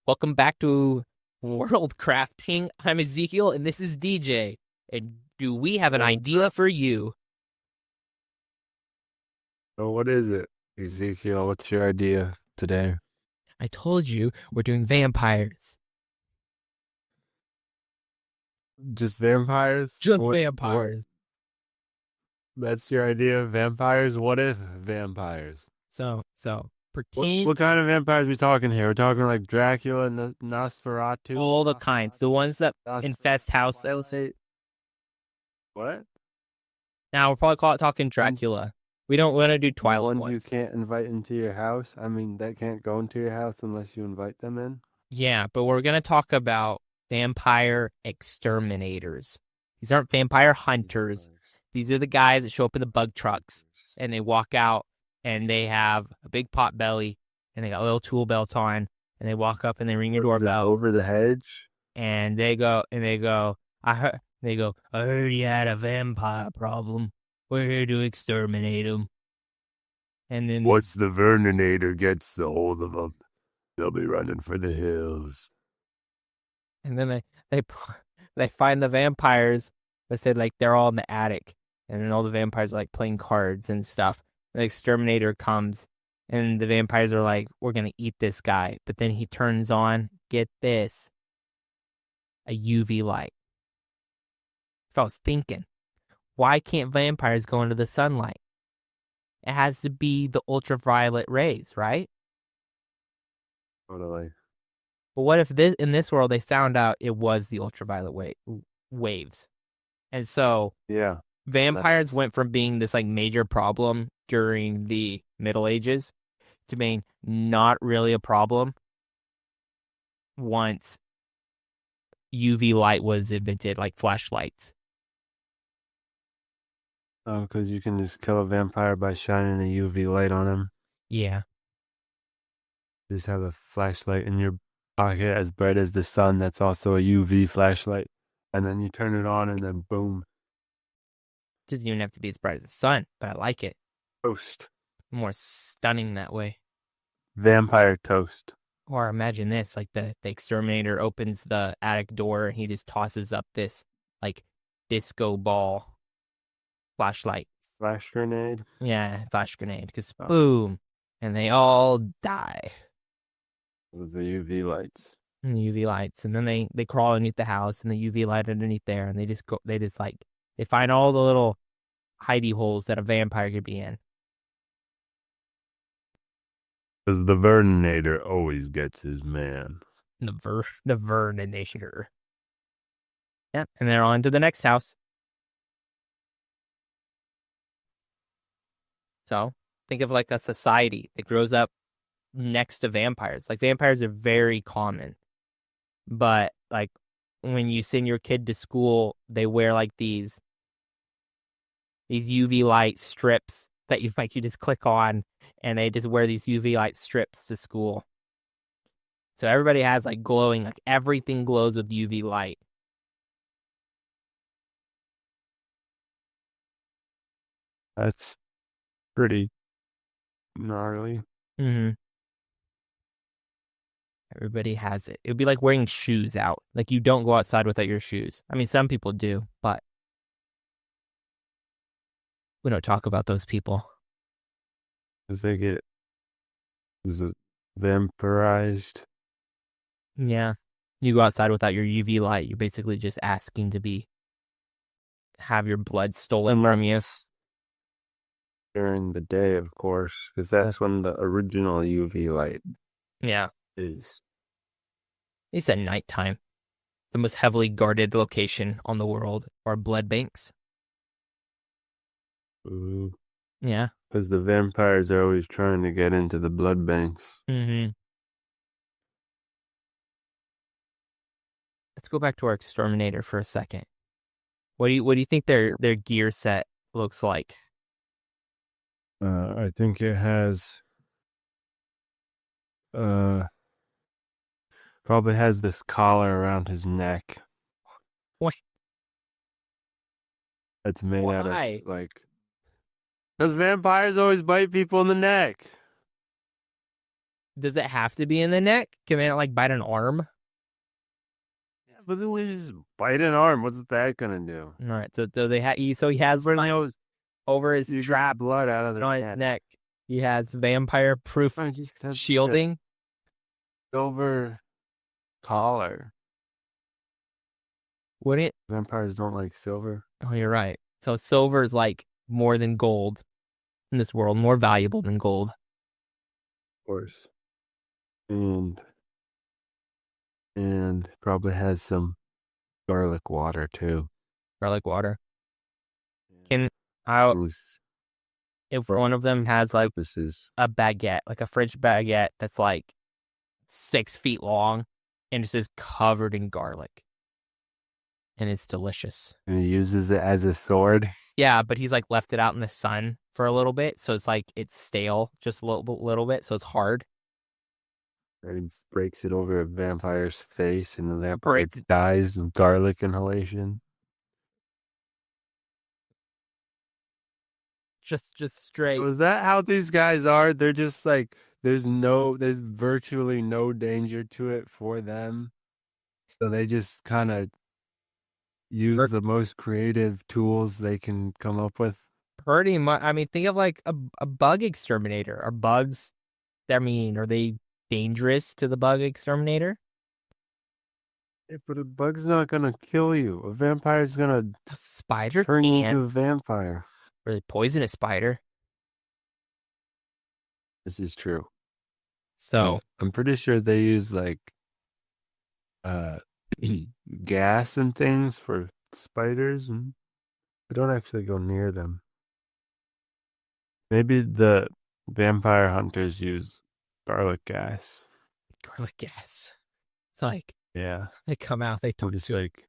Welcome back to World Crafting. I'm Ezekiel, and this is DJ. And do we have an idea for you? So what is it, Ezekiel? What's your idea today? I told you we're doing vampires. Just vampires? Just What? vampires. That's your idea of vampires? What if vampires? So What pretend what kind of vampires are we talking here? We're talking like Dracula and Nosferatu? all the kinds, the ones that infest houses. I would say. What? Now we'll probably talking Dracula. We don't want to do Twilight Ones ones. you can't invite into your house? I mean, that can't go into your house unless you invite them in? Yeah, but we're gonna talk about vampire exterminators. These aren't vampire hunters. These are the guys that show up in the bug trucks and they walk out and they have a big pot belly and they got a little tool belt on and they walk up and they ring your doorbell Over the hedge? and they go, I heard you had a vampire problem. We're here to exterminate them. And then Once the Verninator gets the hold of them, they'll be running for the hills. and then they find the vampires, but said like they're all in the attic, and then all the vampires are like playing cards and stuff. The exterminator comes, and the vampires are like, "We're gonna eat this guy," but then he turns on, get this, a UV light. So I was thinking, why can't vampires go into the sunlight? It has to be the ultraviolet rays, right? Totally. But what if in this world they found out it was the ultraviolet waves, and so Yeah. vampires went from being this like major problem during the Middle Ages to being not really a problem once UV light was invented, like flashlights. Oh, because you can just kill a vampire by shining a UV light on him. Yeah. Just have a flashlight in your pocket as bright as the sun that's also a UV flashlight. And then you turn it on and then boom. Doesn't even have to be as bright as the sun, but I like it. Toast. More stunning that way. Vampire toast. Or imagine this, like the exterminator opens the attic door and he just tosses up this like disco ball flashlight. Flash grenade. Yeah, flash grenade. Because boom, and they all die. With the UV lights. And the UV lights, and then they crawl underneath the house, and the UV light underneath there, and they find all the little hidey holes that a vampire could be in. Because the Verninator always gets his man. The Verninator. Yeah, and they're on to the next house. So think of like a society that grows up next to vampires. Like vampires are very common, but like when you send your kid to school, they wear like these UV light strips that you just click on, and they just wear these UV light strips to school. So everybody has like glowing, like everything glows with UV light. That's pretty gnarly. Mm-hmm. Everybody has it. It would be like wearing shoes out. Like you don't go outside without your shoes. I mean, some people do, but we don't talk about those people. Because they get vampirized. Yeah. You go outside without your UV light, you're basically just asking to have your blood stolen from you. During the day, of course, because that's when the original UV light is. It's at nighttime. The most heavily guarded location on the world are blood banks. Ooh. Yeah. Because the vampires are always trying to get into the blood banks. Mm-hmm. Let's go back to our exterminator for a second. What do you think their gear set looks like? I think it has probably has this collar around his neck. What? That's made out of like. Because vampires always bite people in the neck. Does it have to be in the neck? Can they not like bite an arm? Yeah, but then we just bite an arm. What's that gonna do? All right, so they so he has Everybody knows over his you get strap blood out of their on his head. neck. He has vampire proof I just have a shielding. silver collar. Would it? Vampires don't like silver, Oh, you're right. So silver is like more than gold in this world, more valuable than gold. of course, and probably has some garlic water too. Garlic water. Can I Whose if one of them has like purposes? a baguette, like a fridge baguette that's like 6 feet long and it's just covered in garlic. And it's delicious. And he uses it as a sword. Yeah, but he's like left it out in the sun for a little bit, so it's like it's stale just a little bit, so it's hard. And he breaks it over a vampire's face, and the vampire Breaks dies of garlic inhalation. just straight. So is that how these guys are? They're just like there's virtually no danger to it for them. So they just kind of use the most creative tools they can come up with. Pretty much. I mean, think of like a bug exterminator. Are bugs? I mean, are they dangerous to the bug exterminator? Yeah, but a bug's not gonna kill you. A vampire's gonna A spider turn you can't. into a vampire. Or they poison a spider. This is true. So I'm pretty sure they use like uh gas and things for spiders, and I don't actually go near them. Maybe the vampire hunters use garlic gas. garlic gas. It's like Yeah. they come out, they talk Just to it. like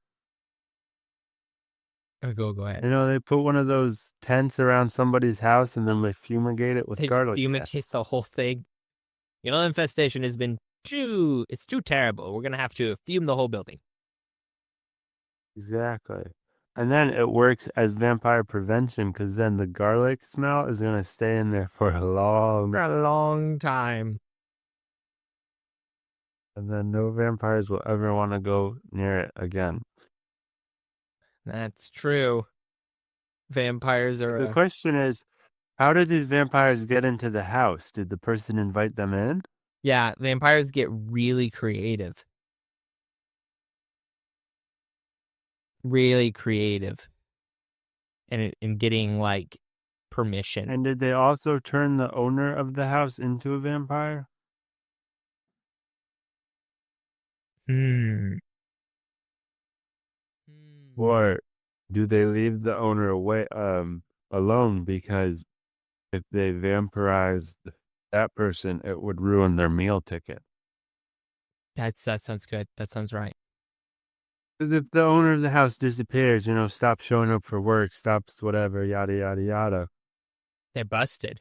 Oh, go ahead. they put one of those tents around somebody's house and then they fumigate it with They garlic fumigate gas. the whole thing. You know, the infestation has been it's too terrible. We're gonna have to fume the whole building. Exactly. And then it works as vampire prevention because then the garlic smell is going to stay in there for a For a long time. and then no vampires will ever want to go near it again. That's true. Vampires are The question is, how did these vampires get into the house? Did the person invite them in? yeah, vampires get really creative. Really creative. And in getting like permission. And did they also turn the owner of the house into a vampire? Hmm. Or do they leave the owner alone because if they vampirized that person, it would ruin their meal ticket? That sounds good. That sounds right. Because if the owner of the house disappears, stops showing up for work, stops whatever, yada yada yada. They're busted.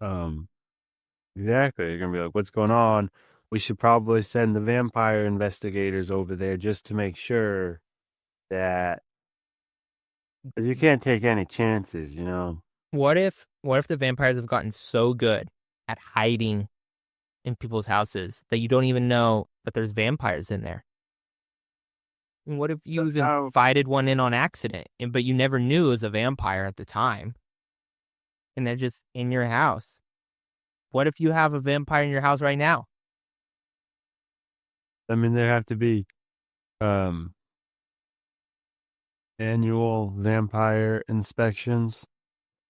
Exactly. You're gonna be like, "What's going on? We should probably send the vampire investigators over there just to make sure that, because you can't take any chances, you know." What if the vampires have gotten so good at hiding in people's houses that you don't even know that there's vampires in there? And what if you invited one in on accident, but you never knew it was a vampire at the time, and they're just in your house? What if you have a vampire in your house right now? I mean, there have to be annual vampire inspections.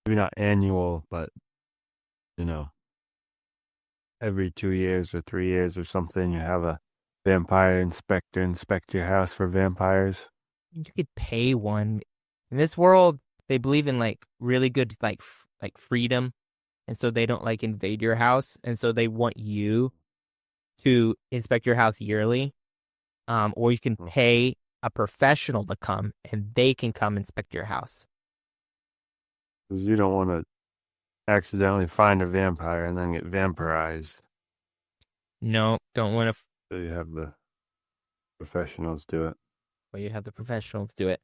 Maybe not annual, but you know, every 2 years or 3 years or something, you have a vampire inspector inspect your house for vampires. You could pay one. In this world, they believe in like really good like freedom, and so they don't like invade your house, and so they want you to inspect your house yearly. Or you can pay a professional to come, and they can come inspect your house. Because you don't want to accidentally find a vampire and then get vampirized. No, don't want to. So you have the professionals do it. Well, you have the professionals do it.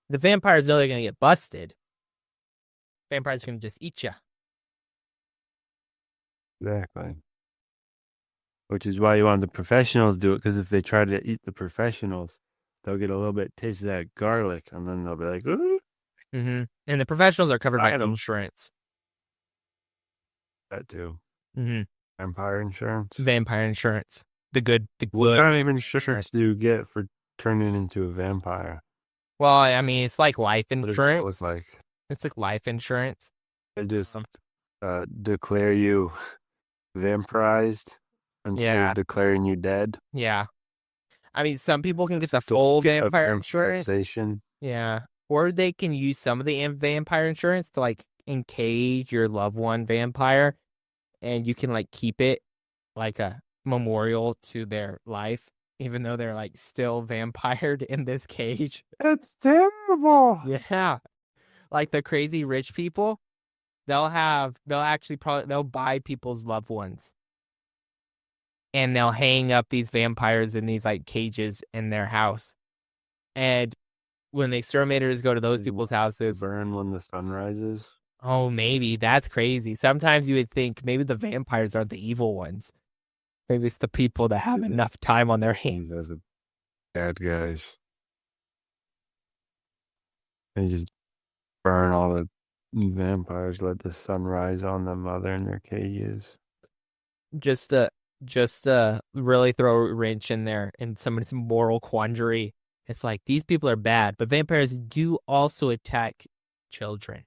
The vampires know they're gonna get busted. Vampires are gonna just eat you. Exactly. which is why you want the professionals do it. Because if they try to eat the professionals, they'll get a little bit taste of that garlic, and then they'll be like, "Ooh, And the professionals are covered by bite 'em." insurance. That too. hmm Empire insurance. Vampire insurance. The What good kind of insurance insurance. do you get for turning into a vampire? Well, I mean, it's like life What does that look insurance. like? It's like life insurance. They just Um, declare you vampirized instead yeah, of declaring you dead. yeah. I mean, some people can get the Still full get a vampire insurance. vampirization. Yeah. Or they can use some of the vampire insurance to like encage your loved one vampire and you can like keep it like a memorial to their life, even though they're like still vampired in this cage. It's terrible. Yeah. Like the crazy rich people, they'll actually probably they'll buy people's loved ones and they'll hang up these vampires in these like cages in their house. And when the exterminators go to those people's houses, Burn when the sun rises. oh, maybe that's crazy. Sometimes you would think maybe the vampires are the evil ones. Maybe it's the people that have enough time on their hands. These are the bad guys. They just burn all the vampires, let the sun rise on them while they're in their cages. Just to really throw a wrench in there and some moral quandary. It's like these people are bad, but vampires do also attack children.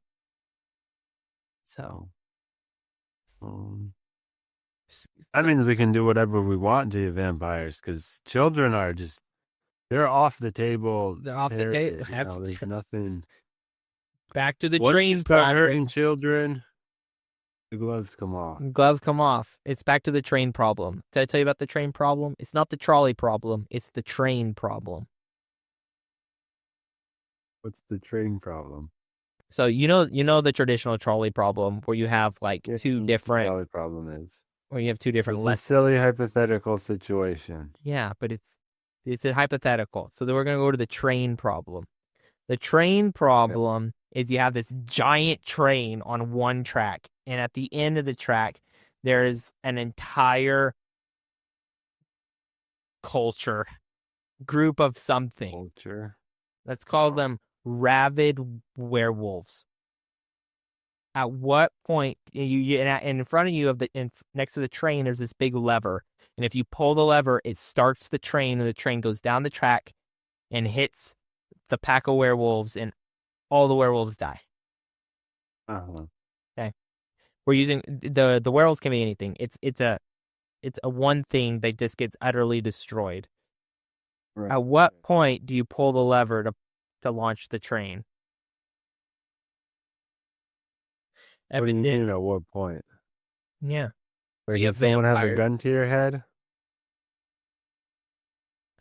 So, I mean, we can do whatever we want to vampires because children are just, they're off the table. they're off the table. There's nothing. Back to the Once train. you start hurting children, the gloves come off. Gloves come off. It's back to the train problem. Did I tell you about the train problem? It's not the trolley problem. It's the train problem. What's the train problem? So you know the traditional trolley problem where you have like two different. The problem is Where you have two different. It's a silly hypothetical situation. Yeah, but it's a hypothetical. So then we're gonna go to the train problem. The train problem is you have this giant train on one track, and at the end of the track, there is an entire culture, group of something. Culture. Let's call them rabid werewolves. At what point in front of you next to the train, there's this big lever, and if you pull the lever, it starts the train, and the train goes down the track and hits the pack of werewolves, and all the werewolves die. Okay, we're using the werewolves can be anything. It's a one thing that just gets utterly destroyed. Right. At what point do you pull the lever to launch the train? What do you mean at what point? Yeah. Where you have someone have a gun to your head?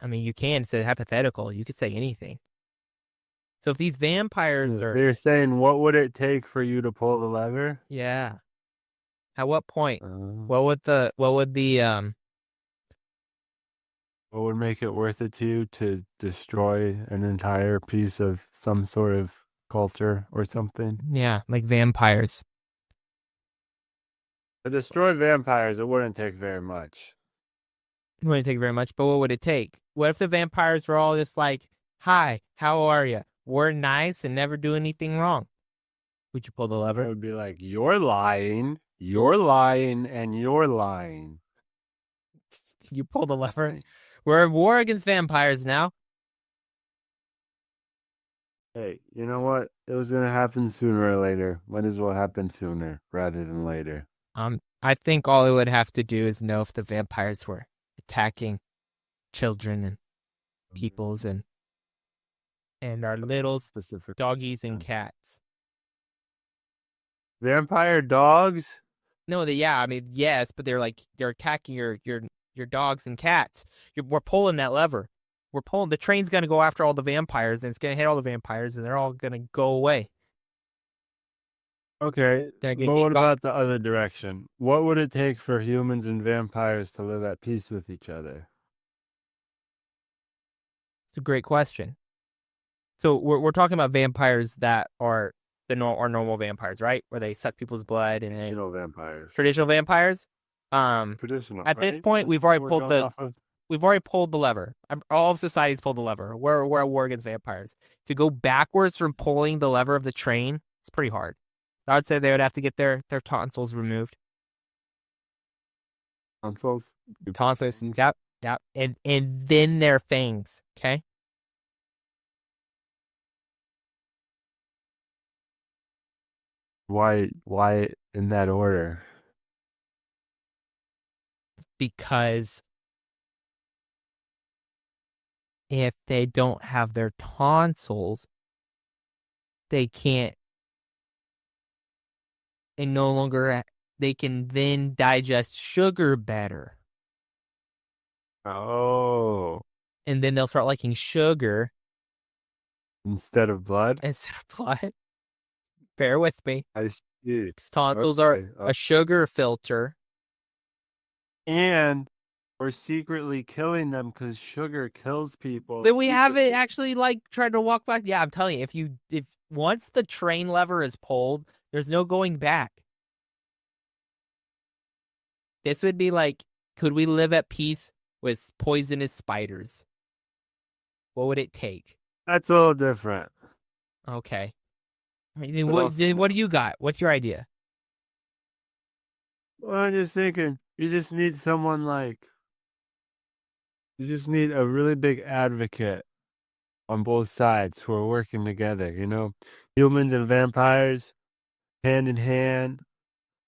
I mean, you can. It's a hypothetical. You could say anything. So if these vampires are... You're saying, what would it take for you to pull the lever? Yeah. At what point? What would make it worth it to you to destroy an entire piece of some sort of culture or something? Yeah, like vampires. To destroy vampires, it wouldn't take very much. It wouldn't take very much, but what would it take? What if the vampires were all just like, hi, how are you? We're nice and never do anything wrong. Would you pull the lever? It would be like, you're lying, and you're lying. You pull the lever? We're at war against vampires now. Hey, you know what? It was going to happen sooner or later. Might as well happen sooner rather than later. I think all it would have to do is know if the vampires were attacking children and peoples and our little specific doggies and cats. Vampire dogs? No, I mean, yes, but they're attacking your dogs and cats. We're pulling that lever. We're pulling. The train's gonna go after all the vampires, and it's gonna hit all the vampires, and they're all gonna go away. Okay, but what about the other direction? What would it take for humans and vampires to live at peace with each other? It's a great question. So we're talking about vampires that are normal vampires, right? Where they suck people's blood and traditional vampires. Traditional vampires. Traditional, At this right? point, That's what we're going off of. we've already pulled the lever. All of society's pulled the lever. We're at war against vampires. To go backwards from pulling the lever of the train, it's pretty hard. I would say they would have to get their tonsils removed. Consoles. Tonsils, yep, yep, and then their fangs. Okay, Why in that order? because if they don't have their tonsils, they can't. They no longer. They can then digest sugar better, Oh, and then they'll start liking sugar instead of blood? instead of blood. Bear with me. I see. Tonsils are Okay. a sugar filter. And we're secretly killing them because sugar kills people. Then we haven't actually like tried to walk back. Yeah, I'm telling you, if once the train lever is pulled, there's no going back. This would be like, could we live at peace with poisonous spiders? What would it take? That's a little different. Okay. I mean, But also, what do you got? What's your idea? well, I'm just thinking, you just need someone like, you just need a really big advocate on both sides who are working together, you know? Humans and vampires, hand in hand.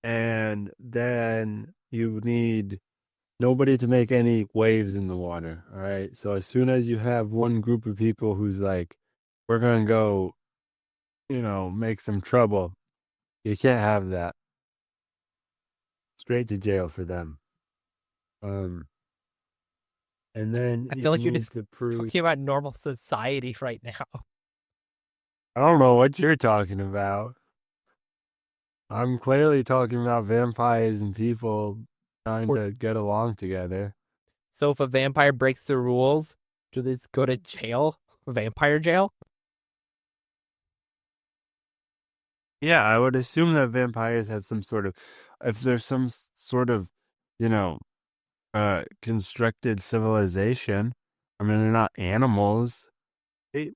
And then you need nobody to make any waves in the water. All right. So as soon as you have one group of people who's like, we're going to go, make some trouble, you can't have that. Straight to jail for them. And then I you feel like you're need just to prove. talking about normal society right now. I don't know what you're talking about. I'm clearly talking about vampires and people trying to get along together. So if a vampire breaks the rules, do they go to jail? Vampire jail? Yeah, I would assume that vampires have some sort of, if there's some sort of, you know, constructed civilization. I mean, they're not animals. They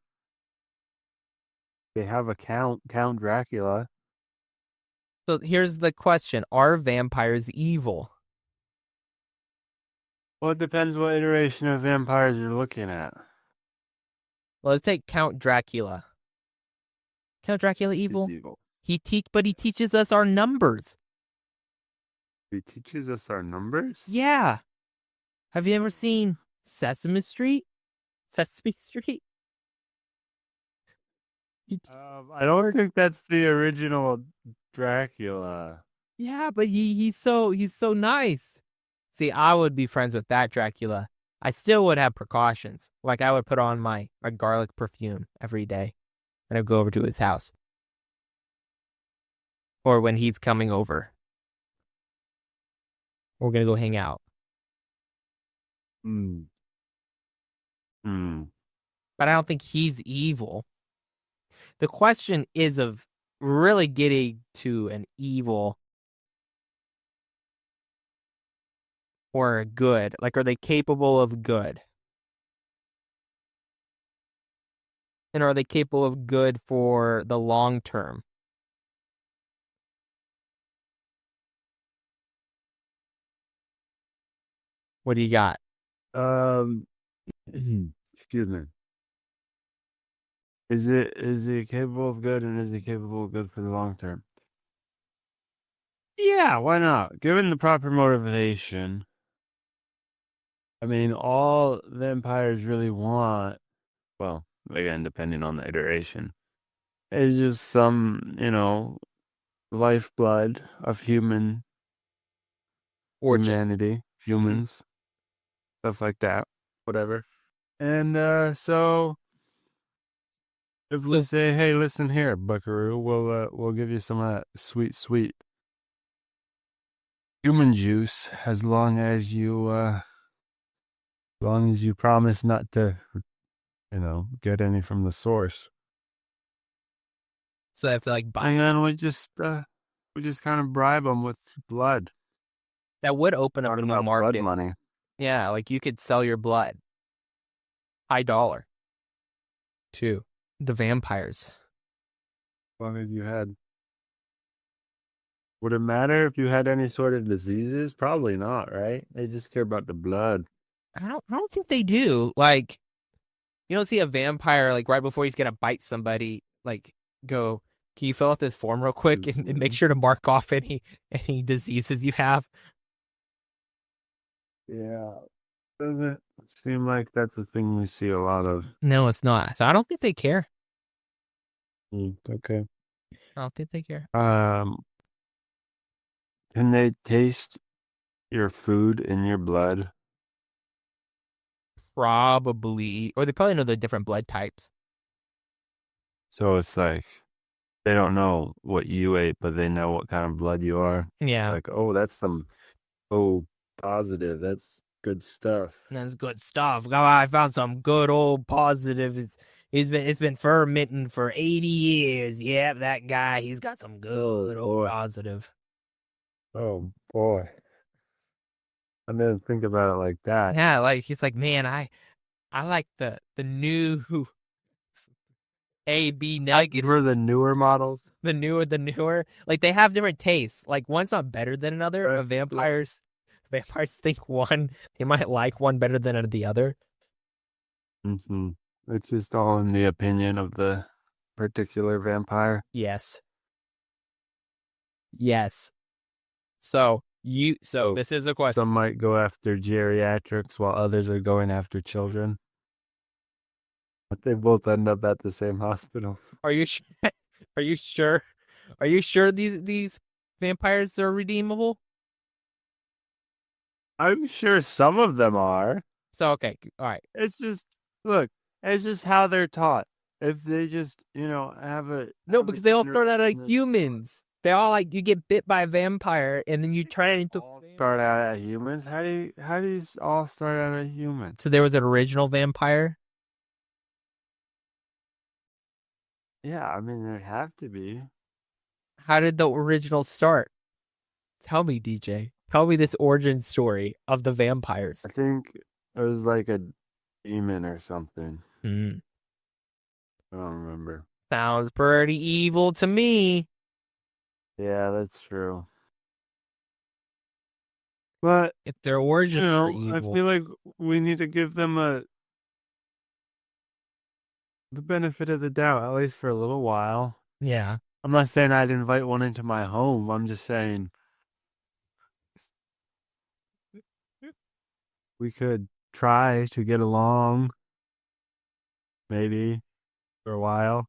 they have a Count Dracula. So here's the question. Are vampires evil? Well, it depends what iteration of vampires you're looking at. Well, let's take Count Dracula. Count Dracula He's evil? evil. But he teaches us our numbers. He teaches us our numbers? Yeah. Have you ever seen Sesame Street? Sesame Street? I don't think that's the original Dracula. Yeah, but he's so nice. See, I would be friends with that Dracula. I still would have precautions. Like I would put on my garlic perfume every day and I'd go over to his house. Or when he's coming over. We're gonna go hang out. Hmm. Hmm. But I don't think he's evil. The question is of really getting to an evil or a good. Like, are they capable of good? And are they capable of good for the long term? What do you got? Um. Excuse me. Is it capable of good, and is it capable of good for the long term? Yeah, why not? Given the proper motivation. I mean, all vampires really want, well, again, depending on the iteration, is just some, lifeblood of Fortune. humanity, humans, stuff like that, whatever. And so if we So, say, "Hey, listen here, Buckaroo, we'll give you some of that sweet, sweet human juice as long as you promise not to, get any from the source." I have to like buy And it. then we just kind of bribe them with blood. That would open up a Talking new about blood market. money. Yeah, like you could sell your blood, high dollar, to the vampires. As long as you had. Would it matter if you had any sort of diseases? Probably not, right? They just care about the blood. I don't think they do. Like, you don't see a vampire like right before he's gonna bite somebody, like go, can you fill out this form real quick and make sure to mark off any diseases you have? Yeah. Doesn't seem like that's a thing we see a lot of. No, it's not. So I don't think they care. Okay. I don't think they care. Can they taste your food in your blood? Probably, or they probably know the different blood types. So it's like they don't know what you ate, but they know what kind of blood you are. Yeah, Like, oh, that's some O positive. That's good stuff. that's good stuff. Oh, I found some good old positive. It's been fermenting for 80 years. Yep, that guy, he's got some good old positive. Oh boy. I didn't think about it like that. Yeah, like he's like, man, I like the new AB nugget. For the newer models. The newer, like they have different tastes. Like one's not better than another. Right. But vampires think one, they might like one better than the other. Mm-hmm. It's just all in the opinion of the particular vampire. Yes. Yes. So So this is a question. some might go after geriatrics while others are going after children. But they both end up at the same hospital. Are you are you sure? Are you sure these vampires are redeemable? I'm sure some of them are. So okay, all right. It's just look, it's just how they're taught. If they just, have a No, have because a they all inner- start out as inner- humans. They all like you get bit by a vampire and then you turn into all start out as humans. How do you all start out as humans? So there was an original vampire. Yeah, I mean there have to be. How did the original start? Tell me, DJ. Tell me this origin story of the vampires. I think it was like a demon or something. Hmm. I don't remember. Sounds pretty evil to me. Yeah, that's true. But If their origins are I evil. feel like we need to give them the benefit of the doubt, at least for a little while. Yeah. I'm not saying I'd invite one into my home. I'm just saying we could try to get along, maybe for a while.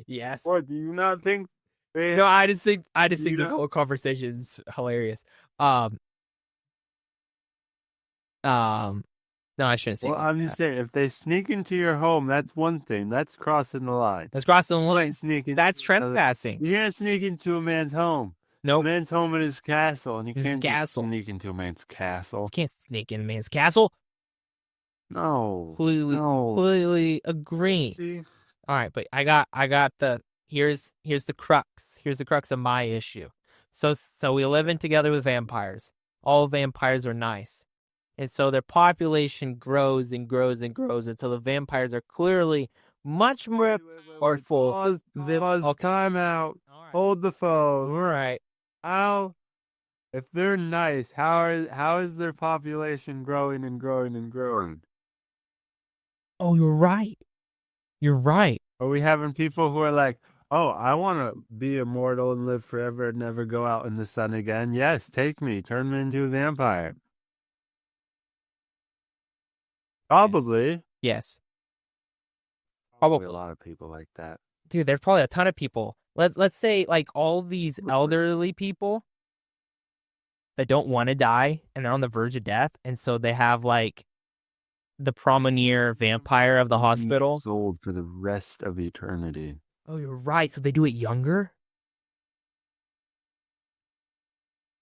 Yes. What do you not think? No, I just think You this know- whole conversation's hilarious. Um, no, I shouldn't say Well, it like I'm just that. saying, if they sneak into your home, that's one thing. That's crossing the line. Let's cross the You line. can't sneak into That's another- trespassing. You can't sneak into a man's home. A Nope. man's home in his castle, and you His can't just castle. sneak into a man's castle. You can't sneak in a man's castle. No. Completely agree. See? All right, but I got here's the crux. Here's the crux of my issue. So we live in together with vampires. All vampires are nice. And so their population grows and grows and grows until the vampires are clearly much more powerful. Pause, Okay. time out. All right. Hold the phone. All right. How, if they're nice, how is their population growing and growing and growing? Oh, you're right. You're right. Are we having people who are like, oh, I want to be immortal and live forever and never go out in the sun again? Yes, take me. Turn me into a vampire. Probably. Yes. Probably a lot of people like that. Dude, there's probably a ton of people. Let's say like all these elderly people that don't want to die and they're on the verge of death, and so they have like the promenade vampire of the hospital. Old for the rest of eternity. Oh, you're right. So they do it younger?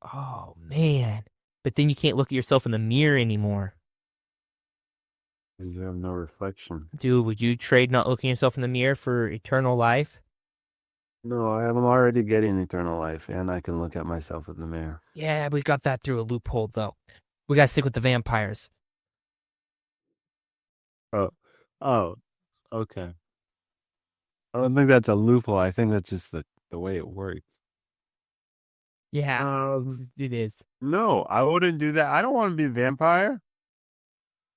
Oh, man. But then you can't look at yourself in the mirror anymore. Because you have no reflection. Dude, would you trade not looking at yourself in the mirror for eternal life? No, I am already getting eternal life, and I can look at myself in the mirror. Yeah, we got that through a loophole though. We gotta stick with the vampires. Oh, oh, okay. I don't think that's a loophole. I think that's just the way it works. Yeah, Um, it is. no, I wouldn't do that. I don't want to be a vampire.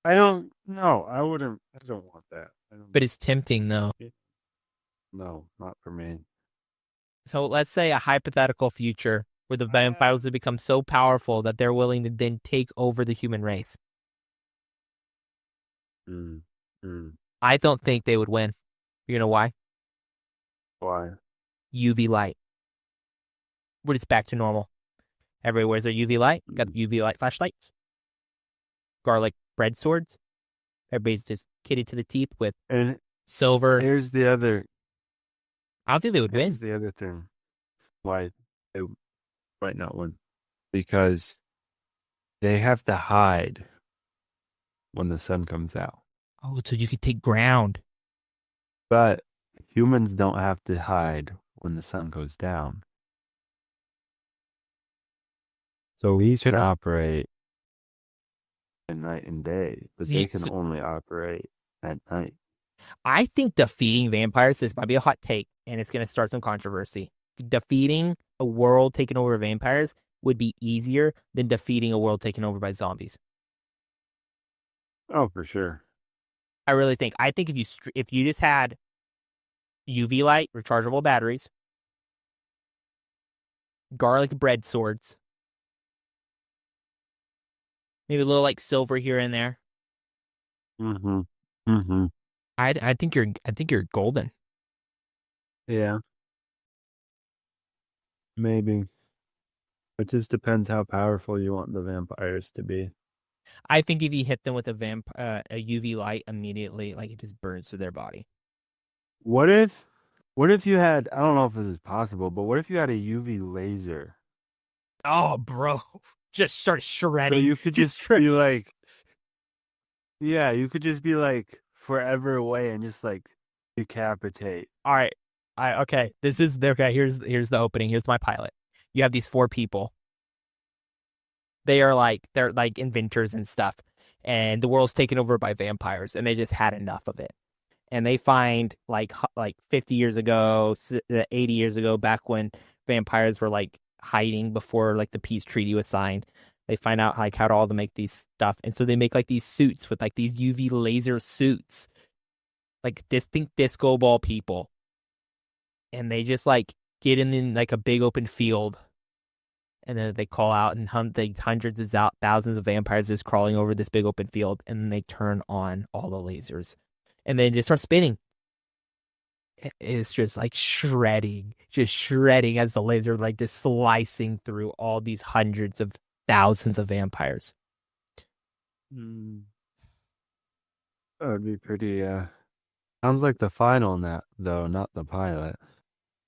I don't. No, I wouldn't. I don't want that. I don't. But it's tempting though. No, not for me. So let's say a hypothetical future where the I have. vampires have become so powerful that they're willing to then take over the human race. Mm, mm, I don't think they would win. You know why? why? UV light. We're just back to normal. Everybody wears their UV light. Got Mm. the UV light flashlights. Garlic bread swords. Everybody's just kitted to the teeth with And silver. here's the other. I don't think they would Here's win. the other thing. Why they might not win? Because they have to hide when the sun comes out. Oh, so you could take ground. But humans don't have to hide when the sun goes down. So we should operate at night and day, but See, they can only operate at night. I think defeating vampires, this might be a hot take, and it's going to start some controversy. Defeating a world taken over by vampires would be easier than defeating a world taken over by zombies. Oh, for sure. I really think. I think if you just had UV light, rechargeable batteries, garlic bread swords, maybe a little like silver here and there, Mm-hmm. Mm-hmm. I think you're golden. Yeah, maybe. It just depends how powerful you want the vampires to be. I think if you hit them with a UV light immediately, like it just burns through their body. What if, what if you had, I don't know if this is possible, but what if you had a UV laser? Oh, bro, just start So shredding. you could Just just be like, yeah, you could just be like forever away and just like decapitate. all right. Okay. This is okay. Here's the opening. Here's my pilot. You have these four people. They're like inventors and stuff, and the world's taken over by vampires, and they just had enough of it. And they find like 50 years ago, 80 years ago, back when vampires were like hiding before like the peace treaty was signed. They find out like how to all to make these stuff, and so they make like these suits with like these UV laser suits, like think disco ball people, and they just like get in like a big open field, and then they call out and hundreds of thousands of vampires just crawling over this big open field, and then they turn on all the lasers, and then just start spinning. It's just like just shredding as the laser like just slicing through all these hundreds of thousands of vampires. Mm, that would be pretty, sounds like the final net, though, not the pilot.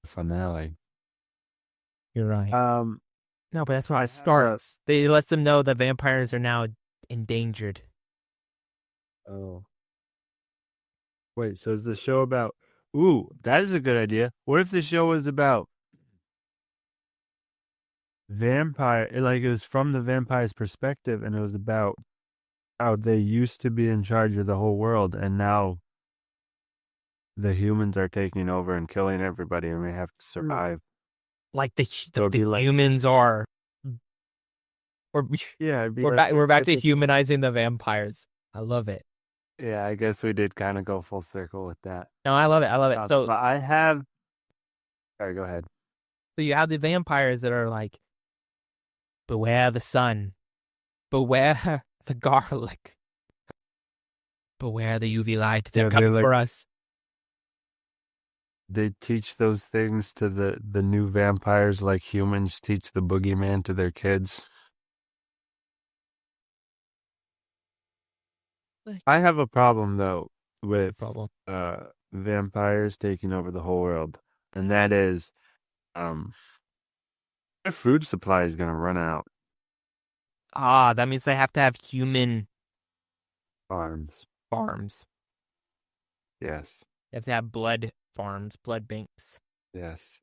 The finale. You're right. Um, No, but that's where I it have a, starts. They lets them know that vampires are now endangered. oh, wait, so is the show about, ooh, that is a good idea. What if the show was about vampire, like it was from the vampire's perspective and it was about how they used to be in charge of the whole world and now the humans are taking over and killing everybody and we have to survive. Like So it'd be the like, humans are. We're yeah, it'd be like we're back to typical. humanizing the vampires. I love it. Yeah, I guess we did kind of go full circle with that. No, I love it. I love it. But I have, all right, go ahead. So you have the vampires that are like, beware the sun, beware the garlic, beware the UV light. They're Yeah, they're coming like, for us. they teach those things to the new vampires like humans teach the boogeyman to their kids. Like, I have a problem though with problem. vampires taking over the whole world, and that is um their food supply is gonna run out. Ah, that means they have to have human Farms. farms. Yes. They have to have blood farms, blood banks. Yes.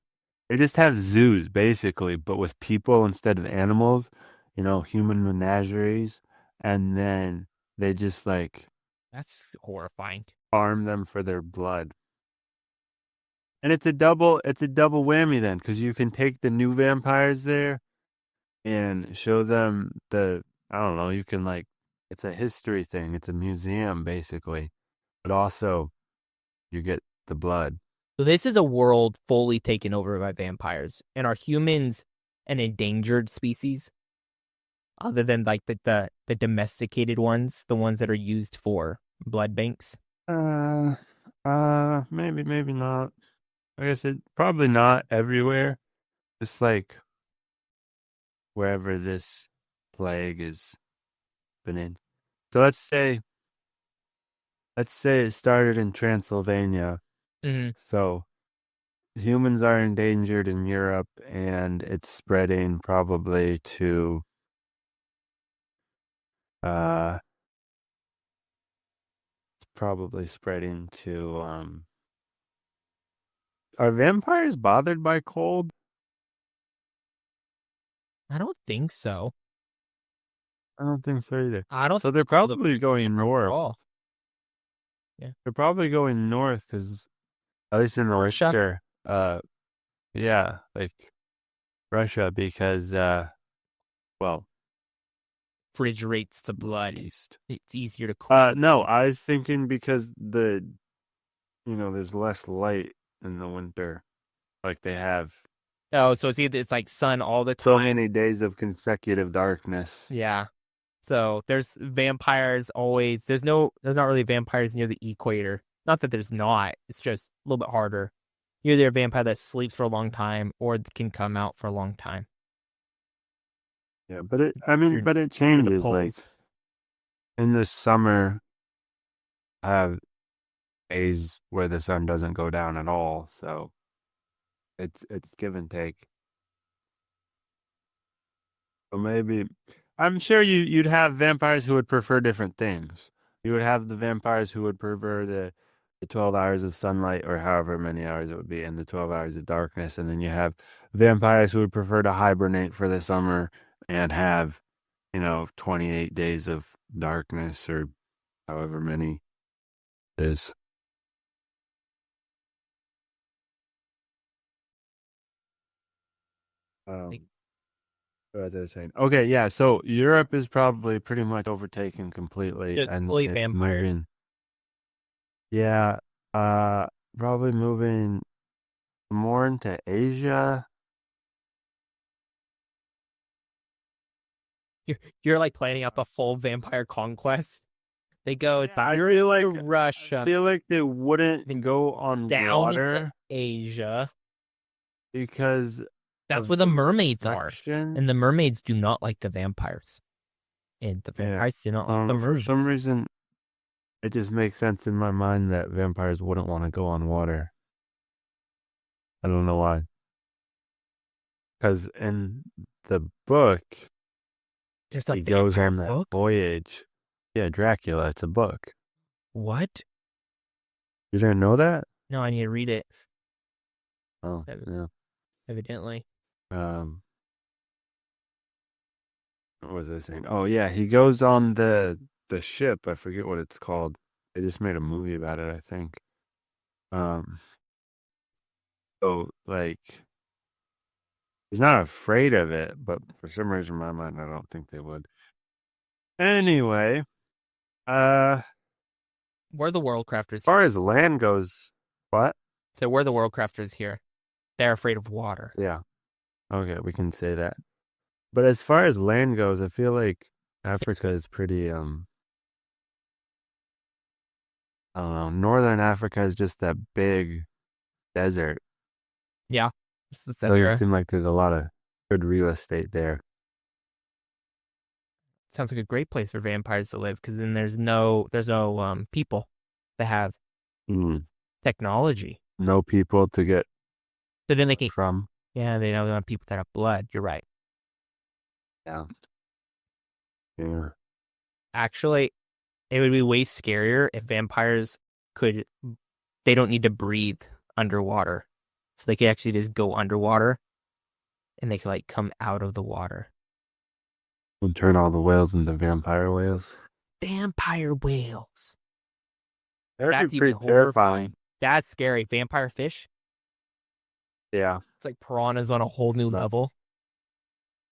they just have zoos basically, but with people instead of animals, human menageries, and then they just like That's horrifying. farm them for their blood. And it's a double whammy then, because you can take the new vampires there and show them I don't know, you can like, it's a history thing, it's a museum basically, but also you get the blood. So this is a world fully taken over by vampires. And are humans an endangered species? Other than like the domesticated ones, the ones that are used for blood banks? Uh, maybe not. I guess it probably not everywhere. It's like wherever this plague has been in. So let's say it started in Transylvania. Mm, So humans are endangered in Europe, and it's spreading probably to uh are vampires bothered by cold? I don't think so. I don't think so either. I don't So think they're the probably going at north. all. Yeah. They're probably going north because at least in the Russia winter, yeah, like Russia, because well, refrigerates the it's more blood. east. It's easier to cool. No, I was thinking because there's less light in the winter. Like they have Oh, so it's like sun all the so time. many days of consecutive darkness. Yeah. So there's vampires always. There's not really vampires near the equator. Not that there's not. It's just a little bit harder. You're either a vampire that sleeps for a long time or can come out for a long time. Yeah, but it I If mean, you're but it near the changes. Like poles. in the summer, I have days where the sun doesn't go down at all, so it's give and take. So maybe I'm sure you'd have vampires who would prefer different things. You would have the vampires who would prefer the 12 hours of sunlight or however many hours it would be and the 12 hours of darkness, and then you have vampires who would prefer to hibernate for the summer and have 28 days of darkness or however many it is. Like Um, what was I saying? Okay, yeah. So Europe is probably pretty much overtaken completely, just and fully it's vampires. moving. Yeah, uh, probably moving more into Asia. You're like planning out the full vampire conquest. They go Yeah, I north feel to like I Russia, feel like they wouldn't then go on down into water Asia. because That's of where the the mermaids are. reflection. And the mermaids do not like the vampires. And the Yeah, vampires do not I like don't the know. For some mermaids. reason, it just makes sense in my mind that vampires wouldn't want to go on water. I don't know why. Because in the book, There's a he goes vampire on that book? voyage. Yeah, Dracula. It's a book. What? You didn't know that? No, I need to read it. Oh, yeah. Evidently. Um, what was I saying? Oh, yeah. He goes on the ship. I forget what it's called. They just made a movie about it, I think. Um, so like he's not afraid of it, but for some reason in my mind, I don't think they would. Anyway, as We're the world crafters. far as land goes, what? So we're the world crafters here. They're afraid of water. Yeah. Okay, we can say that. But as far as land goes, I feel like It's, Africa is pretty I don't know. Northern Africa is just that big desert. yeah. It's the Doesn't center. seem like there's a lot of good real estate there. Sounds like a great place for vampires to live because then there's no people that have Mm. technology. No people to get So then they can from. yeah, they know people that have blood. You're right. Yeah. Yeah. Actually, it would be way scarier if vampires could they don't need to breathe underwater. So they could actually just go underwater and they could like come out of the water. And turn all the whales into vampire whales. Vampire whales. That'd be That's even pretty horrifying. terrifying. That's scary. Vampire fish. Yeah. It's like piranhas on a whole new level.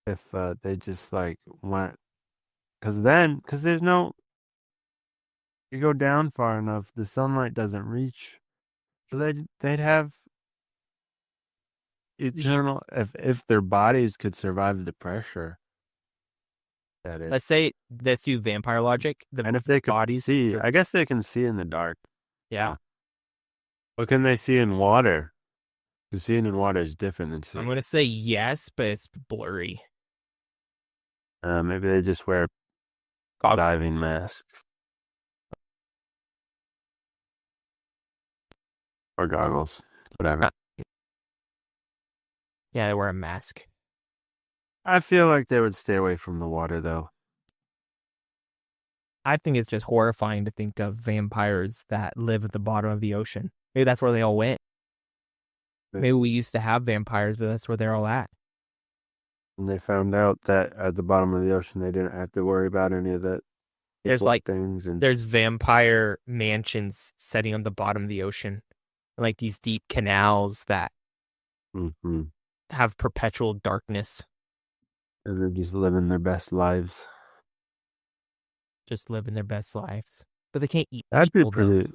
If they just like went, because there's no, you go down far enough, the sunlight doesn't reach. So they'd have eternal, if their bodies could survive the pressure. That is. Let's say let's do vampire logic. The And if they could bodies see, I guess they can see in the dark. Yeah. What can they see in water? Because seeing in water is different than I'm seeing. gonna say yes, but it's blurry. Maybe they just wear diving masks or goggles, whatever. Yeah, they wear a mask. I feel like they would stay away from the water, though. I think it's just horrifying to think of vampires that live at the bottom of the ocean. Maybe that's where they all went. Maybe we used to have vampires, but that's where they're all at. And they found out that at the bottom of the ocean, they didn't have to worry about any of that. There's like things, and there's vampire mansions setting on the bottom of the ocean, like these deep canals that have perpetual darkness. And they're just living their best lives. Just living their best lives, but they can't eat. That'd be people, pretty. though.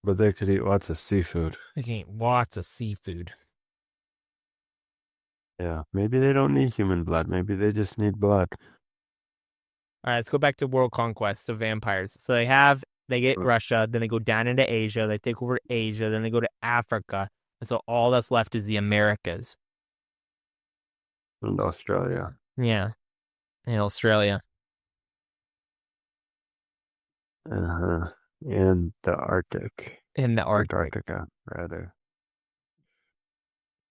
But they could eat lots of seafood. They can eat lots of seafood. Yeah, maybe they don't need human blood. Maybe they just need blood. All right, let's go back to world conquest of vampires. So they get Russia, then they go down into Asia, they take over Asia, then they go to Africa. And so all that's left is the Americas. And Australia. Yeah. And Australia. And the Arctic. In the Arctic. Antarctica, rather.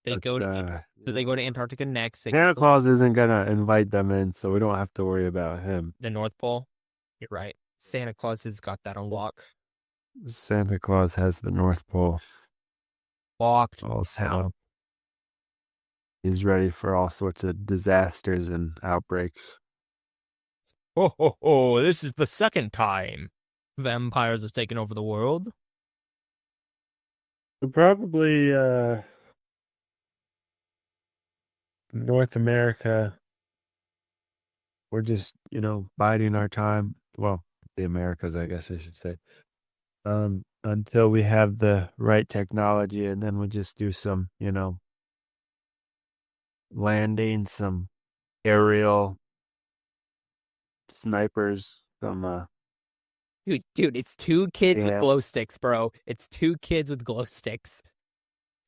They go to Antarctica next. Santa Claus isn't gonna invite them in, so we don't have to worry about him. The North Pole. You're right. Santa Claus has got that on lock. Santa Claus has the North Pole Locked. all set up. He's ready for all sorts of disasters and outbreaks. Oh, this is the second time vampires have taken over the world. Probably North America. We're just, biding our time. Well, the Americas, I guess I should say. Until we have the right technology, and then we just do some, landing, some aerial snipers, some Dude, it's two kids with glow sticks, bro. It's two kids with glow sticks.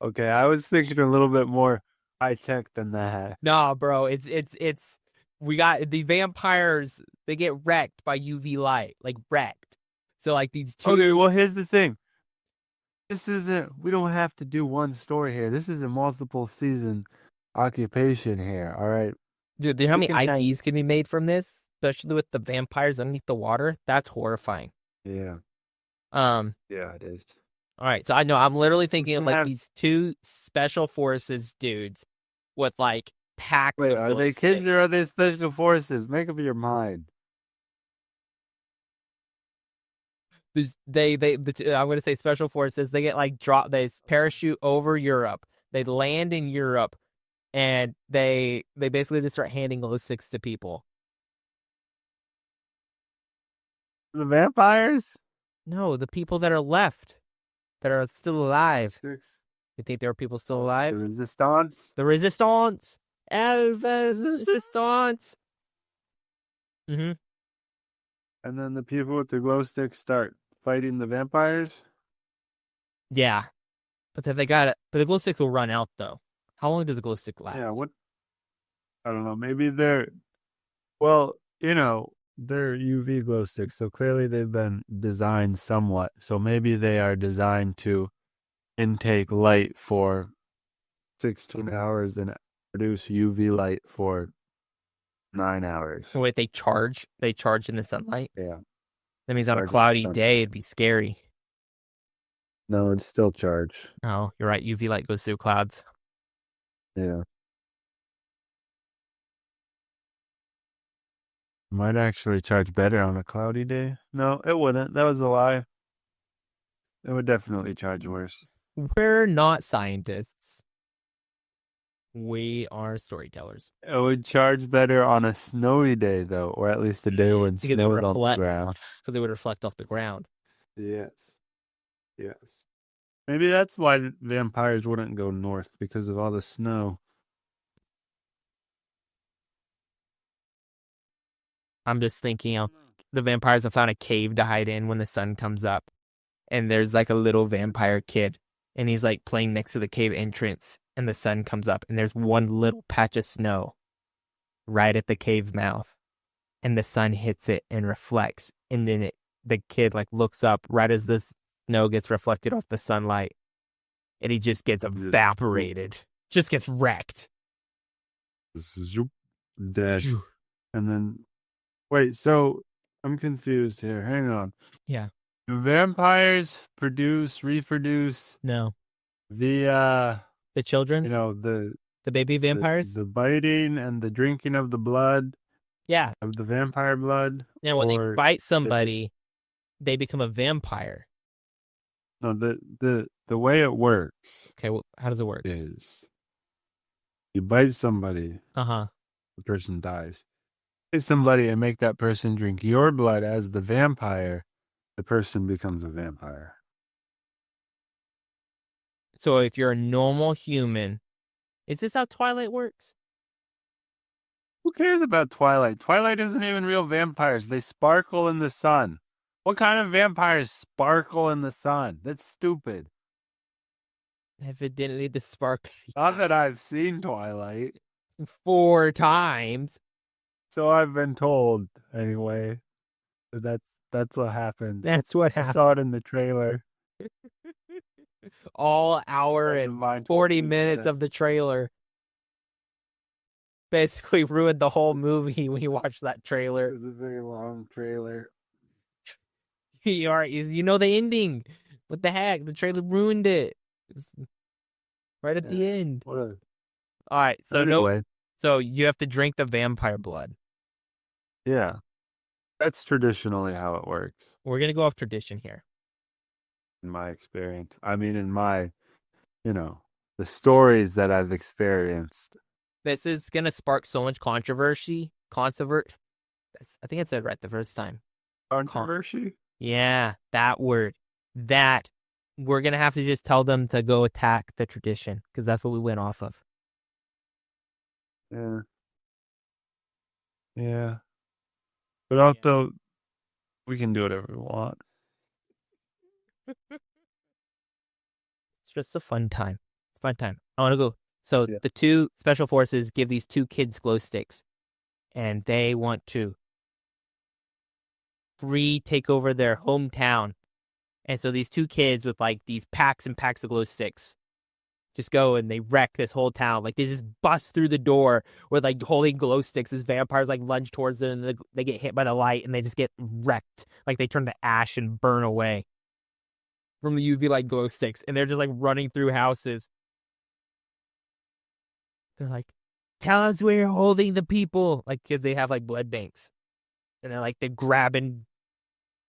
Okay, I was thinking a little bit more high tech than that. Nah, bro, it's we got the vampires, they get wrecked by UV light, like wrecked. So like these two. Okay, well here's the thing. We don't have to do one story here. This is a multiple season occupation here, all right? Dude, do you know how many IPs can be made from this? Especially with the vampires underneath the water? That's horrifying. Yeah. Yeah, it is. All right, so I know I'm literally thinking of like these two special forces dudes with like packs. Wait, of are they kids or are they special forces? Make up your mind. I'm going to say special forces. They get like they parachute over Europe. They land in Europe, and they basically just start handing glow sticks to people. The vampires? No, the people that are left, that are still alive. Six. You think there are people still alive? The resistance. The resistance. Resistance. Mm-hmm. And then the people with the glow sticks start fighting the vampires? Yeah. But if they got it, but the glow sticks will run out though. How long does the glow stick last? Yeah, I don't know. Maybe they're UV glow sticks, so clearly they've been designed somewhat. So maybe they are designed to intake light for 16 hours and produce UV light for 9 hours. Wait, they charge in the sunlight? Yeah. That means on a cloudy day it'd be scary. No, it's still charged. Oh, you're right. UV light goes through clouds. Yeah. Might actually charge better on a cloudy day. No, it wouldn't. That was a lie. It would definitely charge worse. We're not scientists. We are storytellers. It would charge better on a snowy day, though, or at least a day when Because they snow is on the reflect. ground. Because they would reflect off the ground. Yes. Yes. Maybe that's why vampires wouldn't go north because of all the snow. I'm just thinking, the vampires have found a cave to hide in when the sun comes up. And there's like a little vampire kid. And he's like playing next to the cave entrance. And the sun comes up. And there's one little patch of snow right at the cave mouth. And the sun hits it and reflects. And then the kid like looks up right as the snow gets reflected off the sunlight. And he just gets evaporated. Just gets wrecked. Zoop, dead. And then, wait, so I'm confused here. Hang on. Yeah. Do vampires reproduce No. via, The children? the baby vampires? the biting and the drinking of the blood Yeah. of the vampire blood? And when they or bite somebody, they become a vampire. No, the way it works Okay, well, how does it work? is you bite somebody, Uh-huh. the person dies. Bite somebody and make that person drink your blood as the vampire, the person becomes a vampire. So if you're a normal human, is this how Twilight works? Who cares about Twilight? Twilight isn't even real vampires. They sparkle in the sun. What kind of vampires sparkle in the sun? That's stupid. Evidently the spark Not that I've seen Twilight. 4 times. So I've been told, anyway. That's what happens. That's what I happened. saw it in the trailer. All hour and 40 minutes of the trailer basically ruined the whole movie when you watch that It trailer. was a very long trailer. You know the ending. What the heck? The trailer ruined it. It was right at the end. What All right, so anyway, so you have to drink the vampire blood. yeah. That's traditionally how it works, We're gonna go off tradition here. in my experience. I mean, in my, the stories that I've experienced. This is gonna spark so much controversy. I think I said it right the first time. Controversy? Yeah, that word. That we're gonna have to just tell them to go attack the tradition because that's what we went off of. Yeah. Yeah. But also, we can do whatever we want. It's just a fun time. Fun time. I want to go. So the 2 special forces give these 2 kids glow sticks, and they want to take over their hometown. And so these 2 kids with like these packs and packs of glow sticks just go and they wreck this whole town. Like they just bust through the door with like holding glow sticks. As vampires like lunge towards them and they get hit by the light and they just get wrecked. Like they turn to ash and burn away from the UV light glow sticks. And they're just like running through houses. They're like, tell us where you're holding the people. Like, because they have like blood banks. And they're grabbing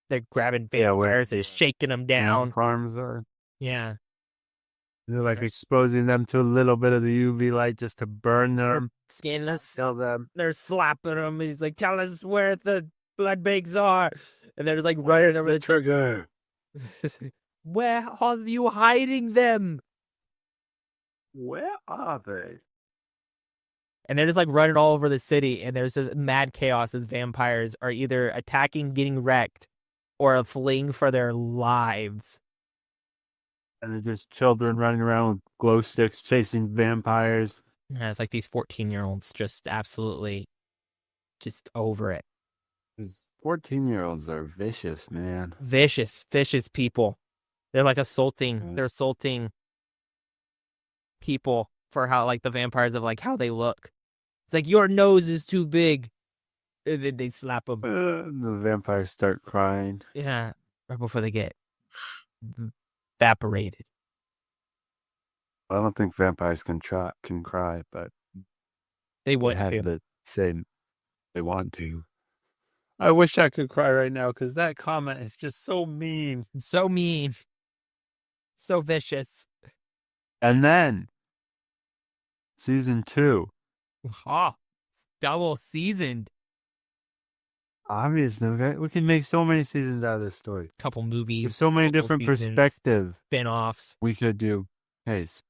vampires and shaking them down. Farms are. Yeah. They're like exposing them to a little bit of the UV light just to burn them. Scanning us. Kill them. They're slapping them. He's like, tell us where the blood banks are. And they're like running over the trigger. Where are you hiding them? Where are they? And they're just like running all over the city. And there's this mad chaos as vampires are either attacking, getting wrecked, or fleeing for their lives. And they're just children running around with glow sticks chasing vampires. And it's like these 14-year-olds just absolutely just over it. 14-year-olds are vicious, man. Vicious people. They're like assaulting. They're assaulting people for how like the vampires of like how they look. It's like your nose is too big. And then they slap them. The vampires start crying. Yeah, right before they get evaporated. I don't think vampires can cry, but They they wouldn't have do. the same. They want to. I wish I could cry right now because that comment is just so mean. So mean. So vicious. And then season 2, Oh, double seasoned. obviously, we can make so many seasons out of this story. Couple There's movies. so many Couple different seasons, perspectives spin-offs. we could do. Hey, this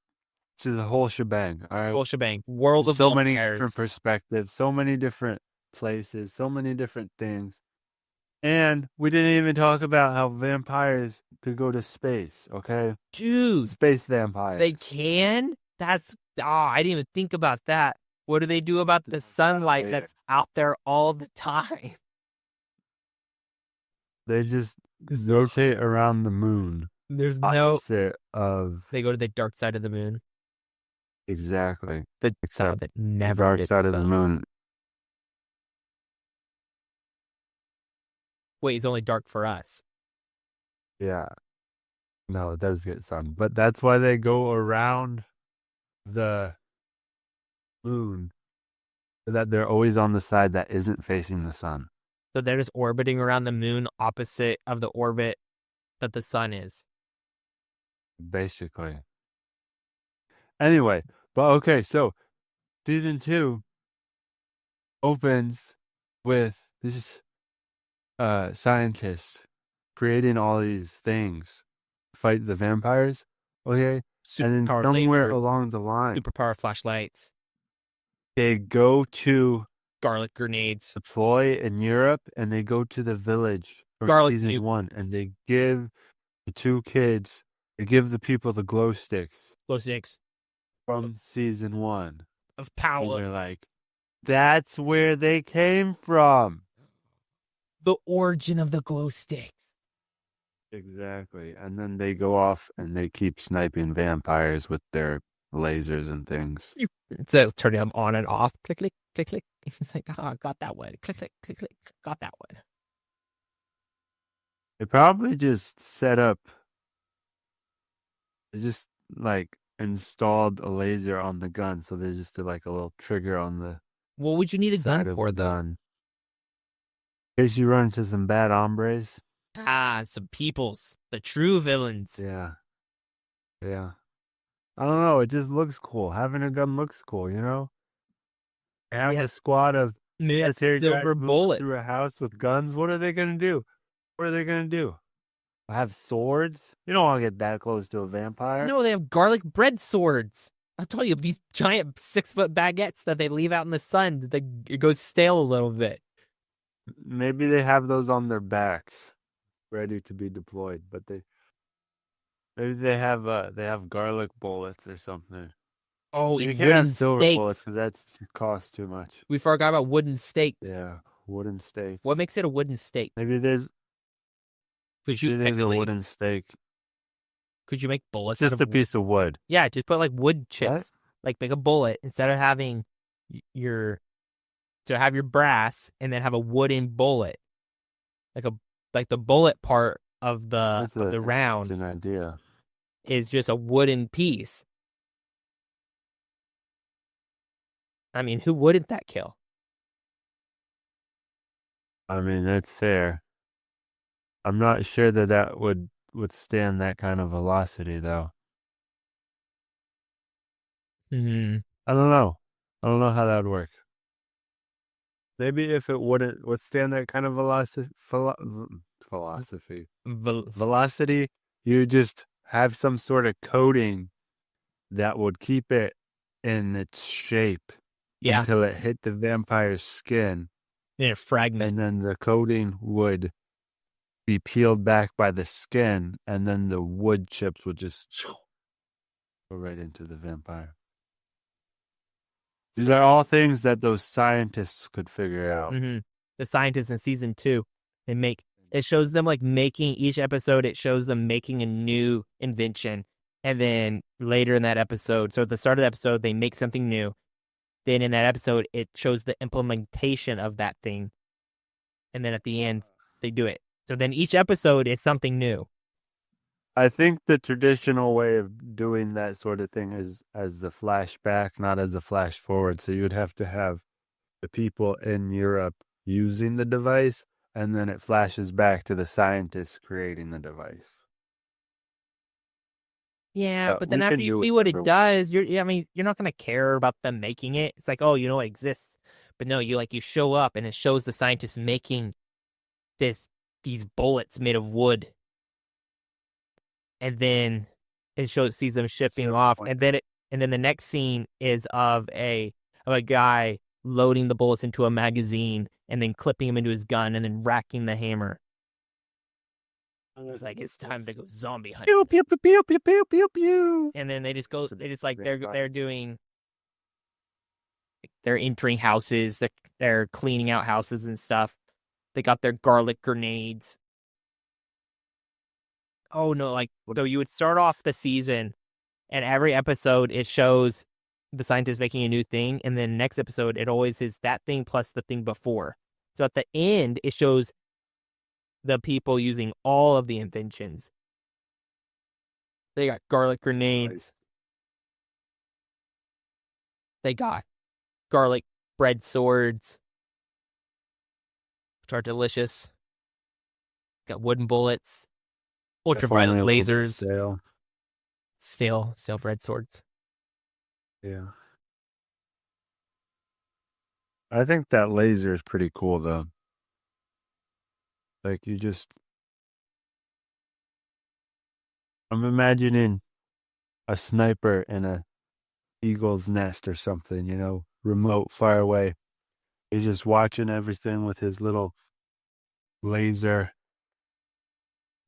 is the whole shebang. All right, Whole shebang. World of so many Vampires. different perspectives, so many different places, so many different things. And we didn't even talk about how vampires could go to space, okay? Dude, Space vampires. they can? I didn't even think about that. What do they do about the sunlight that's out there all the time? They just rotate around the moon. There's no. Opposite of They go to the dark side of the moon. exactly The dark side except that the never dark did side of the so. moon. Wait, it's only dark for us. Yeah, no, it does get sun, but that's why they go around the moon, so that they're always on the side that isn't facing the sun. So they're just orbiting around the moon opposite of the orbit that the sun is. Basically. Anyway, but okay, so season 2 opens with this scientist creating all these things to fight the vampires. Okay. And then Superpower somewhere laser, along the line, superpower flashlights, they go to garlic grenades, deploy in Europe and they go to the village from garlic season nuke. 1 and they give the 2 kids, they give the people the glow sticks Glow sticks from season 1. of And power. they're like, that's where they came from. The origin of the glow sticks. Exactly. And then they go off and they keep sniping vampires with their lasers and things. So turning them on and off. Click, click, click, click. It's like, oh, got that one. Click, click, click, click. Got that one. They probably just set up, they just like installed a laser on the gun. So they just did like a little trigger on the What would you need a side gun of for, the though? gun. In case you run into some bad hombres. Some peoples. The true villains. Yeah. Yeah. I don't know. It just looks cool. Having a gun looks cool, you know? Having a squad of Maybe that's military guys silver moving bullet. through a house with guns. What are they going to do? What are they going to do? Have swords? You don't want to get that close to a vampire. No, they have garlic bread swords. I told you, these giant 6-foot baguettes that they leave out in the sun, it goes stale a little bit. Maybe they have those on their backs, ready to be deployed. But maybe they have garlic bullets or something. Oh, You and can't have wooden silver bullets stakes. because that costs too much. We forgot about wooden stakes. Yeah, wooden stakes. What makes it a wooden stake? Maybe there's Could you a wooden stake. Could you make It's bullets? just a piece of wood. Yeah, just put like wood chips. What? Like make a bullet instead of having your have your brass and then have a wooden bullet. Like the bullet part of the round That's an idea. is just a wooden piece. I mean, who wouldn't that kill? I mean, that's fair. I'm not sure that would withstand that kind of velocity, though. Hmm. I don't know. I don't know how that would work. Maybe if it wouldn't withstand that kind of velocity, you just have some sort of coating that would keep it in its shape until it hit the vampire's skin. In a fragment. And then the coating would be peeled back by the skin, and then the wood chips would just go right into the vampire. These are all things that those scientists could figure out. Mm-hmm. The scientists in season 2, it shows them like making each episode. It shows them making a new invention, and then later in that episode, so at the start of the episode, they make something new. Then in that episode, it shows the implementation of that thing, and then at the end, they do it. So then each episode is something new. I think the traditional way of doing that sort of thing is as a flashback, not as a flash forward. So you'd have to have the people in Europe using the device, and then it flashes back to the scientists creating the device. Yeah, but then We after can you do see what it whatever. does, I mean, you're not gonna care about them making it. It's like, oh, it exists. But no, you show up and it shows the scientists making this these bullets made of wood, and then it sees them shipping So off, like, and then the next scene is of a guy loading the bullets into a magazine and then clipping him into his gun and then racking the hammer. I was like, it's time to go zombie hunting. pew pew pew pew pew pew pew pew. And then So they just like they're vampires. doing they're entering houses, they're cleaning out houses and stuff. They got their garlic grenades. Oh no, like What so you would start off the season and every episode it shows the scientist making a new thing, and then next episode it always is that thing plus the thing before. So at the end it shows the people using all of the inventions. They got garlic device? grenades, they got garlic bread swords, which are delicious. Got wooden bullets, If only ultraviolet it will be lasers, stale. steel bread swords. Yeah. I think that laser is pretty cool though. Like you just I'm imagining a sniper in a eagle's nest or something, remote, far away. He's just watching everything with his little laser,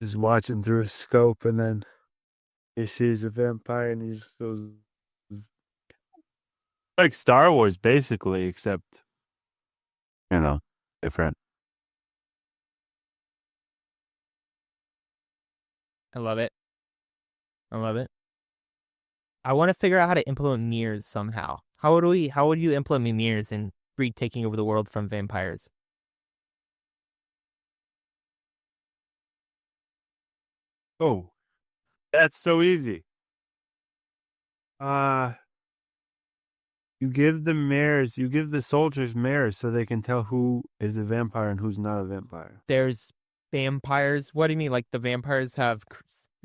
just watching through a scope, and then he sees a vampire and he just goes like Star Wars basically, except, you know, different. I love it. I love it. I want to figure out how to implement mirrors somehow. How would you implement mirrors and breed taking over the world from vampires? Oh, that's so easy. Uh you give the mirrors, you give the soldiers mirrors so they can tell who is a vampire and who's not a vampire. There's vampires. What do you mean? Like the vampires have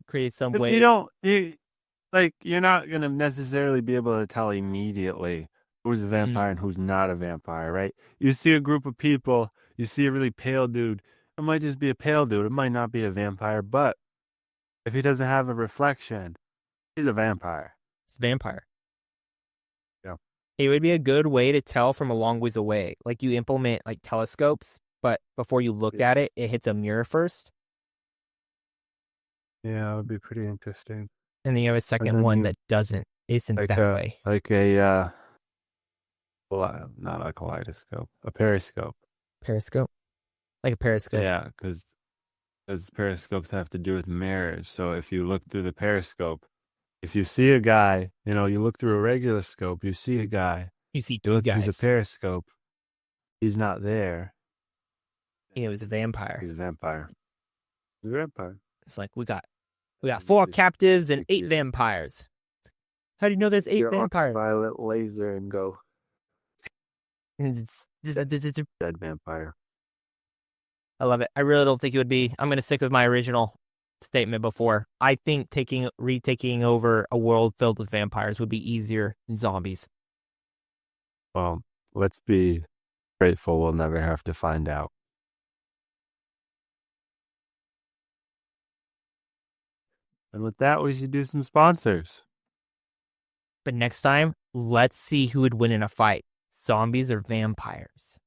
created some Because you way? don't, you, like, you're not going to necessarily be able to tell immediately who's a Mm, vampire and who's not a vampire, right? You see a group of people, you see a really pale dude. It might just be a pale dude. It might not be a vampire, but if he doesn't have a reflection, he's a vampire. it's vampire. Yeah. It would be a good way to tell from a long ways away. Like you implement like telescopes, but before you look Yeah, at it, it hits a mirror first, yeah, it would be pretty interesting. and then you have a And second then one you that doesn't isn't like that way. not a kaleidoscope, a periscope. Periscope, like a periscope. Yeah, because periscopes have to do with mirrors. So if you look through the periscope, if you see a guy, you look through a regular scope, you see a guy. You see You two look through the guys. periscope, he's not there. It was a vampire. He's a vampire. He's a vampire. It's like we got And you four just captives and take eight your, vampires. How do you know there's eight your vampires? ultraviolet laser and go And dead vampire. I love it. I really don't think it would be. I'm gonna stick with my original statement before. I think retaking over a world filled with vampires would be easier than zombies. Well, let's be grateful we'll never have to find out. And with that, we should do some sponsors. But next time, let's see who would win in a fight: zombies or vampires.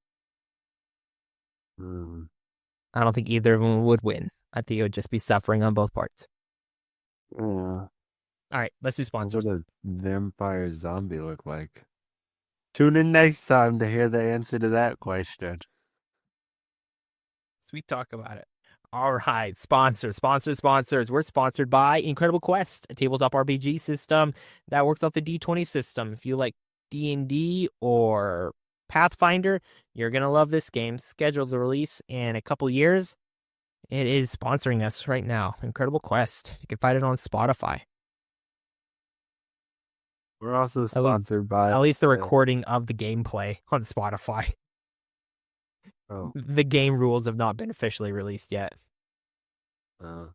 Hmm. I don't think either of them would win. I think it would just be suffering on both parts. Yeah. All right, let's do What sponsors. would a vampire zombie look like? Tune in next time to hear the answer to that question. Sweet talk about it. All right, sponsors. We're sponsored by Incredible Quest, a tabletop RPG system that works off the D20 system. If you like D&D or Pathfinder, you're gonna love this game. Scheduled to release in a couple years. It is sponsoring us right now. Incredible Quest. You can find it on Spotify. We're also At least, sponsored by. at least the recording of the gameplay on Spotify. Oh, The game rules have not been officially released yet. uh,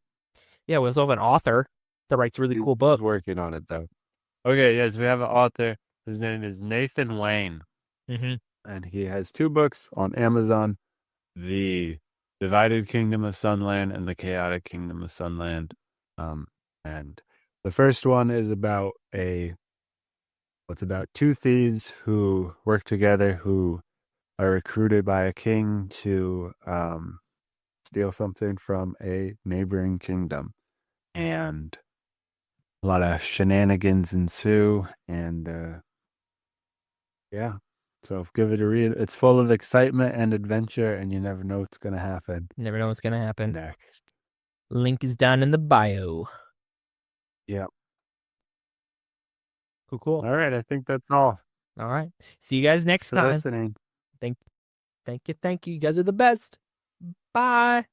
Yeah, we also have an author that writes really cool he's books. working on it though. Okay, yes, we have an author. His name is Nathan Wayne, Mm-hmm. and he has 2 books on Amazon: The Divided Kingdom of Sunland and The Chaotic Kingdom of Sunland. And the first one is about it's about 2 thieves who work together, who are recruited by a king to steal something from a neighboring kingdom. And a lot of shenanigans ensue. And yeah, so give it a read. It's full of excitement and adventure, and you never know what's going to happen Never know what's gonna happen. next. Link is down in the bio. Yeah. Cool. All right. I think that's all. All right. See you guys next Thanks for time. listening. Thank you. You guys are the best. Bye.